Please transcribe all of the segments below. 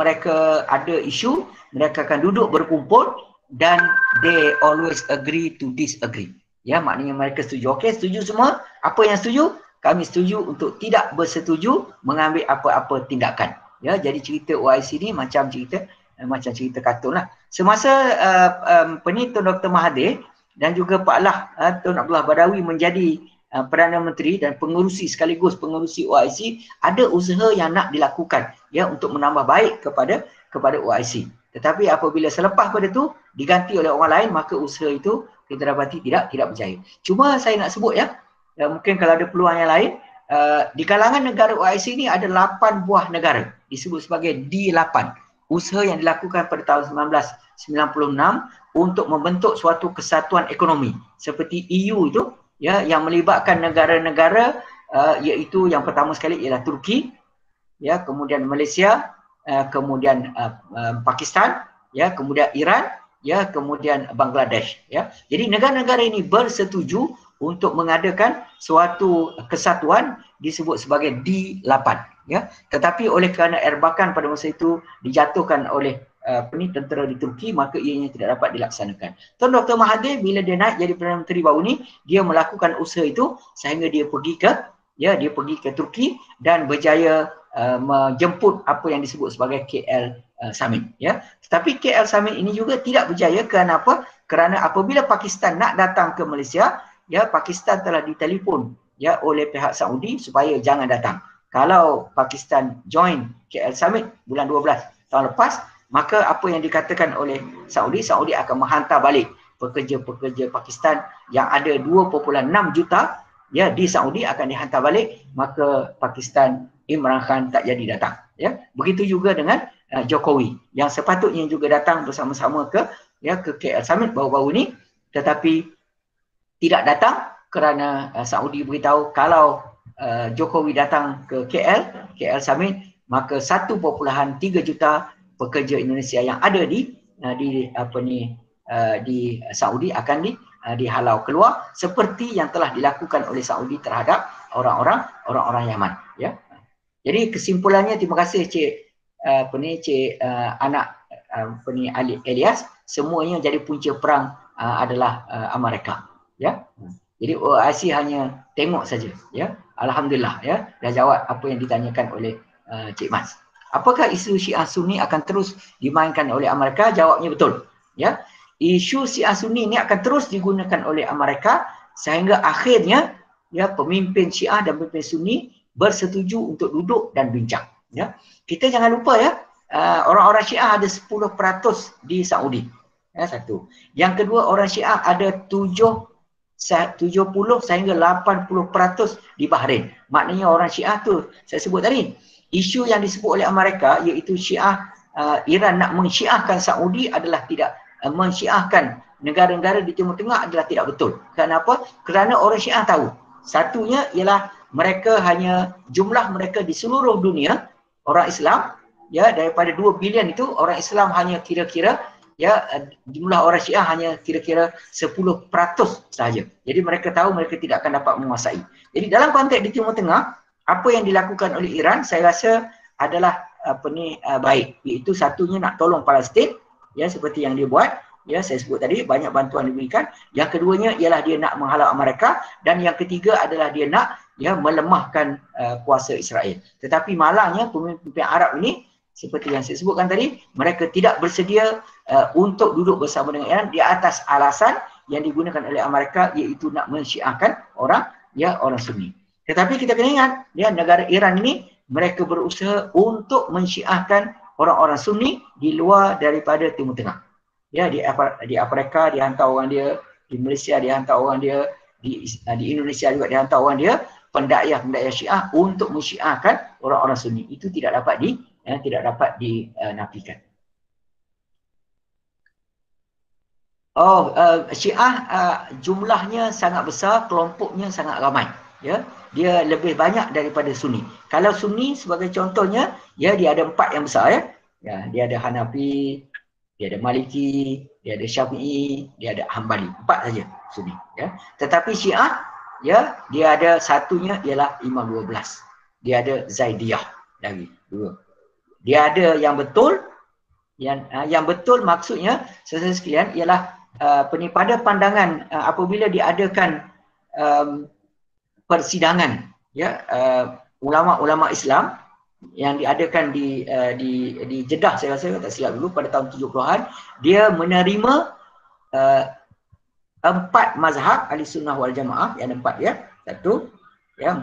mereka ada isu, mereka akan duduk berkumpul dan they always agree to disagree. Ya, maknanya mereka setuju. Okey, setuju semua. Apa yang setuju? Kami setuju untuk tidak bersetuju mengambil apa-apa tindakan. Ya, jadi cerita OIC ni macam cerita kartun lah. Semasa Tun Dr. Mahathir dan juga Pak Lah, Tun Abdullah Badawi menjadi Perdana Menteri dan pengerusi sekaligus pengerusi OIC, ada usaha yang nak dilakukan ya untuk menambah baik kepada OIC. Tetapi apabila selepas pada tu diganti oleh orang lain, maka usaha itu kita dapati tidak berjaya. Cuma saya nak sebut ya, mungkin kalau ada peluang yang lain, di kalangan negara OIC ni ada 8 buah negara disebut sebagai D8. Usaha yang dilakukan pada tahun 1996 untuk membentuk suatu kesatuan ekonomi seperti EU itu ya, yang melibatkan negara-negara iaitu yang pertama sekali ialah Turki ya, kemudian Malaysia, kemudian Pakistan ya, kemudian Iran ya, kemudian Bangladesh ya. Jadi negara-negara ini bersetuju untuk mengadakan suatu kesatuan disebut sebagai D8 ya. Tetapi oleh kerana Erbakan pada masa itu dijatuhkan oleh tentera di Turki, maka ianya tidak dapat dilaksanakan. Tun Dr. Mahathir bila dia naik jadi Perdana Menteri baru ni, dia melakukan usaha itu sehingga dia pergi ke Turki dan berjaya menjemput apa yang disebut sebagai KL Summit ya. Tetapi KL Summit ini juga tidak berjaya kerana apa? Kerana apabila Pakistan nak datang ke Malaysia, ya, Pakistan telah ditelefon ya oleh pihak Saudi supaya jangan datang. Kalau Pakistan join KL Summit bulan 12 tahun lepas, maka apa yang dikatakan oleh Saudi akan menghantar balik pekerja-pekerja Pakistan yang ada 2.6 juta ya di Saudi akan dihantar balik, maka Pakistan Imran Khan tak jadi datang ya. Begitu juga dengan Jokowi yang sepatutnya juga datang bersama-sama ke KL Summit baru-baru ni, tetapi tidak datang kerana Saudi beritahu kalau Jokowi datang ke KL Summit, maka 1.3 juta pekerja Indonesia yang ada di Saudi akan dihalau keluar seperti yang telah dilakukan oleh Saudi terhadap orang-orang Yaman ya. Jadi kesimpulannya, terima kasih Ali Elias, semuanya jadi punca perang adalah Amerika ya. Jadi OIC hanya tengok saja ya. Alhamdulillah ya, dah jawab apa yang ditanyakan oleh Cik Mas. Apakah isu Syiah Sunni akan terus dimainkan oleh Amerika? Jawabnya betul ya. Isu Syiah Sunni ini akan terus digunakan oleh Amerika sehingga akhirnya ya pemimpin Syiah dan pemimpin Sunni bersetuju untuk duduk dan bincang ya. Kita jangan lupa ya, orang-orang Syiah ada 10% di Saudi ya, satu. Yang kedua, orang Syiah ada 70 sehingga 80% di Bahrain. Maknanya orang Syiah tu saya sebut tadi, isu yang disebut oleh Amerika iaitu Syiah Iran nak mensyiahkan Saudi adalah tidak mensyiahkan negara-negara di Timur Tengah adalah tidak betul. Kenapa? Kerana orang Syiah tahu, satunya ialah mereka hanya jumlah mereka di seluruh dunia orang Islam ya, daripada 2 bilion itu orang Islam hanya kira-kira ya, jumlah orang Syiah hanya kira-kira 10% sahaja. Jadi mereka tahu mereka tidak akan dapat menguasai. Jadi dalam konteks di Timur Tengah, apa yang dilakukan oleh Iran saya rasa adalah baik, iaitu satunya nak tolong Palestin ya, seperti yang dia buat ya, saya sebut tadi banyak bantuan diberikan. Yang keduanya ialah dia nak menghalau Amerika, dan yang ketiga adalah dia nak ya melemahkan kuasa Israel. Tetapi malangnya pemimpin Arab ini seperti yang saya sebutkan tadi, mereka tidak bersedia untuk duduk bersama dengan Iran di atas alasan yang digunakan oleh Amerika, iaitu nak mensyiahkan orang Sunni. Tetapi kita kena ingat ya, negara Iran ini mereka berusaha untuk mensyiahkan orang-orang Sunni di luar daripada Timur Tengah. Ya, di Afrika dihantar orang dia, di Malaysia dihantar orang dia, di Indonesia juga dihantar orang dia, pendakwah Syiah untuk mensyiahkan orang-orang Sunni. Itu tidak dapat dinafikan. Syiah jumlahnya sangat besar, kelompoknya sangat ramai ya. Dia lebih banyak daripada Sunni. Kalau Sunni sebagai contohnya ya, dia ada 4 yang besar ya. Ya, dia ada Hanafi, dia ada Maliki, dia ada Syafi'i, dia ada Hambali. 4 saja Sunni ya. Tetapi Syiah ya, dia ada satunya ialah Imam 12. Dia ada Zaidiyah lagi 2. Dia ada yang betul, yang betul maksudnya saudara sekalian ialah pada pandangan apabila diadakan persidangan ya ulama-ulama Islam yang diadakan di Jeddah, saya rasa tak silap dulu pada tahun 70-an, dia menerima 4 mazhab Ahli Sunnah wal Jamaah, yang 4 ya. Satu, ya 4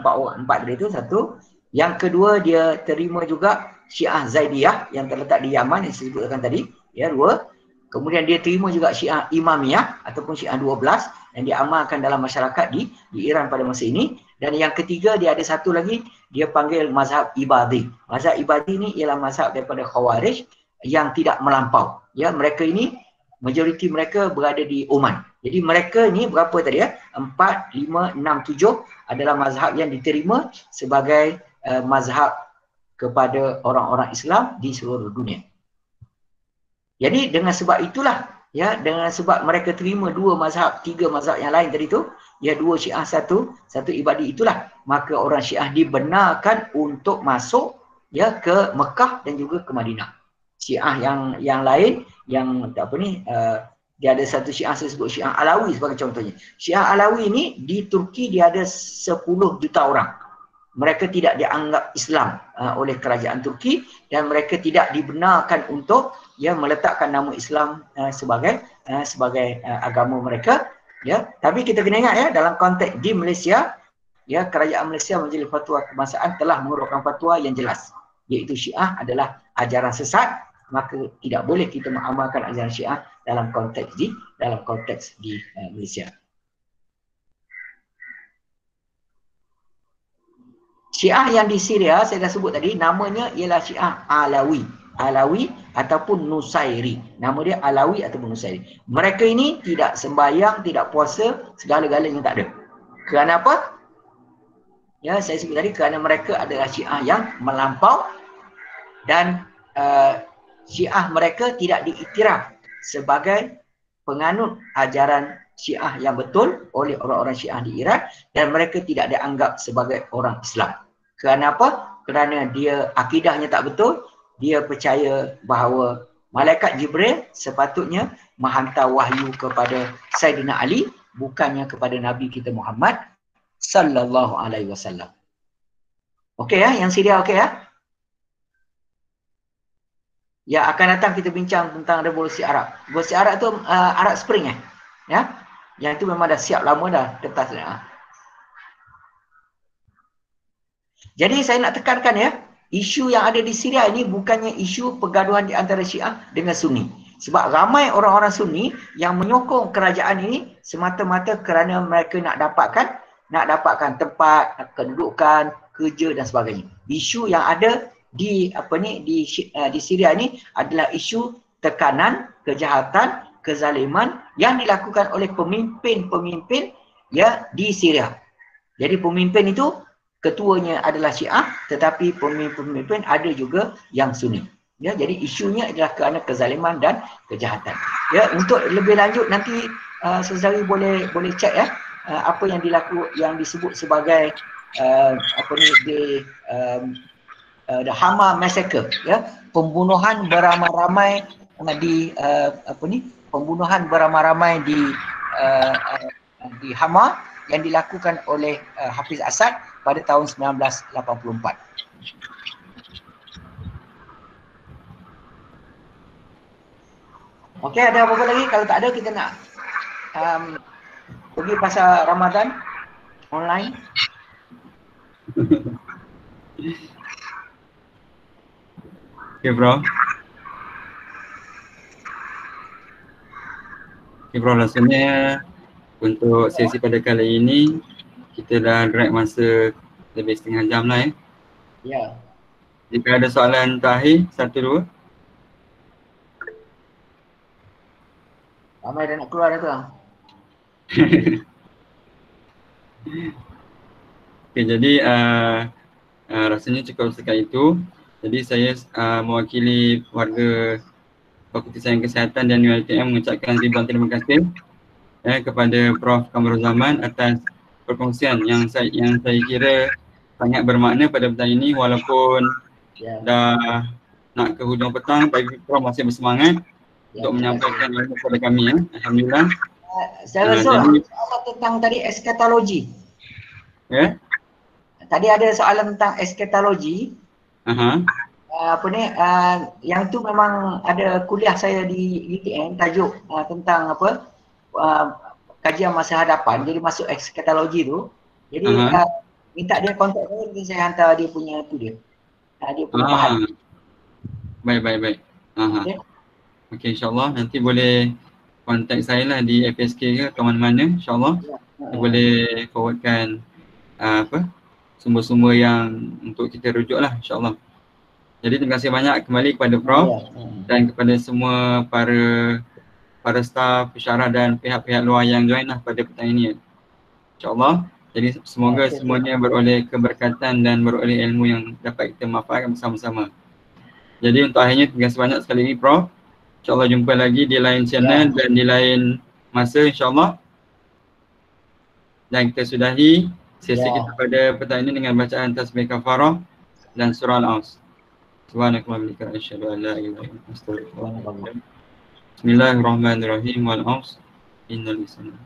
dari itu satu. Yang kedua dia terima juga Syiah Zaidiyah yang terletak di Yaman yang saya sebutkan tadi, ya 2. Kemudian dia terima juga Syiah Imamiyah ataupun Syiah 12 yang diamalkan dalam masyarakat di Iran pada masa ini. Dan yang ketiga dia ada satu lagi, dia panggil mazhab Ibadi. Mazhab Ibadi ni ialah mazhab daripada Khawarij yang tidak melampau. Ya, mereka ini majoriti mereka berada di Oman. Jadi mereka ni berapa tadi ya? 4, 5, 6, 7 adalah mazhab yang diterima sebagai mazhab kepada orang-orang Islam di seluruh dunia. Jadi dengan sebab itulah, ya, dengan sebab mereka terima 2 mazhab, 3 mazhab yang lain tadi tu, ya 2 Syiah, satu Ibadi, itulah maka orang Syiah dibenarkan untuk masuk ya ke Mekah dan juga ke Madinah. Syiah yang lain yang apa ni, dia ada satu Syiah, saya sebut Syiah Alawi sebagai contohnya. Syiah Alawi ni di Turki dia ada 10 juta orang. Mereka tidak dianggap Islam oleh kerajaan Turki dan mereka tidak dibenarkan untuk ya meletakkan nama Islam sebagai agama mereka, ya. Tapi kita kena ingat ya, dalam konteks di Malaysia, ya, kerajaan Malaysia Majlis Fatwa Kebangsaan telah mengeluarkan fatwa yang jelas, iaitu Syiah adalah ajaran sesat, maka tidak boleh kita mengamalkan ajaran Syiah dalam konteks di Malaysia. Syiah yang di Syria saya dah sebut tadi, namanya ialah Syiah Alawi ataupun Nusairi. Nama dia Alawi ataupun Nusairi. Mereka ini tidak sembahyang, tidak puasa, segala-galanya tak ada. Kerana apa? Ya, saya sebut tadi kerana mereka adalah Syiah yang melampau dan Syiah mereka tidak diiktiraf sebagai penganut ajaran Syiah yang betul oleh orang-orang Syiah di Iran dan mereka tidak dianggap sebagai orang Islam. Kerana apa? Kerana dia akidahnya tak betul, dia percaya bahawa malaikat Jibril sepatutnya menghantar wahyu kepada Saidina Ali, bukannya kepada Nabi kita Muhammad sallallahu alaihi wasallam. Okey ya, yang Syria okey ya? Ya, akan datang kita bincang tentang revolusi Arab. Revolusi Arab tu Arab Spring ya. Yang tu memang dah siap lama dah kertas dah. Jadi saya nak tekankan ya, isu yang ada di Syria ini bukannya isu pergaduhan di antara Syiah dengan Sunni. Sebab ramai orang-orang Sunni yang menyokong kerajaan ini semata-mata kerana mereka nak dapatkan tempat, kedudukan, kerja dan sebagainya. Isu yang ada di Syria ini adalah isu tekanan, kejahatan, kezaliman yang dilakukan oleh pemimpin-pemimpin ya di Syria. Jadi pemimpin itu ketuanya adalah Syiah, tetapi pemimpin-pemimpin ada juga yang Sunni. Ya, jadi isunya adalah kerana kezaliman dan kejahatan. Ya, untuk lebih lanjut nanti saudari boleh cek ya apa yang disebut sebagai the Hama Massacre, ya, pembunuhan beramai-ramai di Hama yang dilakukan oleh Hafiz Asad pada tahun 1984. Okey, ada apa-apa lagi? Kalau tak ada, kita nak pergi pasal Ramadan online. Okay bro. Rasanya untuk sesi pada kali ini kita dah drag masa lebih setengah jam lah ya. Ya. Jika ada soalan terakhir, 1-2. Ramai dah nak keluar dah tu. Okay, jadi rasanya cukup sekali itu. Jadi saya mewakili warga Fakulti Sains Kesihatan dan UiTM mengucapkan ribuan terima kasih kepada Prof. Kamruzaman atas perkongsian yang saya kira sangat bermakna pada petang ini, walaupun dah nak ke hujung petang, tapi Prof masih bersemangat untuk menyampaikan ilmu kepada kami ya. Alhamdulillah. Saya rasa Jadi soalan tentang tadi eskatologi. ya. Tadi ada soalan tentang eskatologi. Aha. Apa ni, yang tu memang ada kuliah saya di UTM tajuk tentang apa, kajian masa hadapan, jadi masuk eskatologi tu. Jadi minta dia kontak saya, nanti saya hantar dia punya tu dia. Dia punya bahan. Baik. Aha. Okay. Okey, insyaAllah nanti boleh kontak saya lah di FSK ke atau mana-mana, insyaAllah. Boleh forwardkan apa sumber-sumber yang untuk kita rujuk lah, insyaAllah. Jadi terima kasih banyak kembali kepada Prof dan kepada semua para staf, pensyarah dan pihak-pihak luar yang join lah pada petang ini. InsyaAllah. Jadi semoga semuanya beroleh keberkatan dan beroleh ilmu yang dapat kita manfaatkan bersama-sama. Jadi untuk akhirnya terima kasih banyak sekali lagi Prof. InsyaAllah jumpa lagi di lain channel dan di lain masa insyaAllah. Dan kita sudahi sesi kita pada petang ini dengan bacaan tasbih kafarah dan surah Al-Aus. Subhanakallahumma wa bihamdika asyhadu an la ilaha illa anta astaghfiruka wa atubu ilaik. Bismillahirrahmanirrahim wal aus innal insana.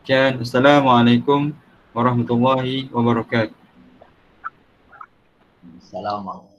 Sekian, assalamualaikum warahmatullahi wabarakatuh. Assalamualaikum.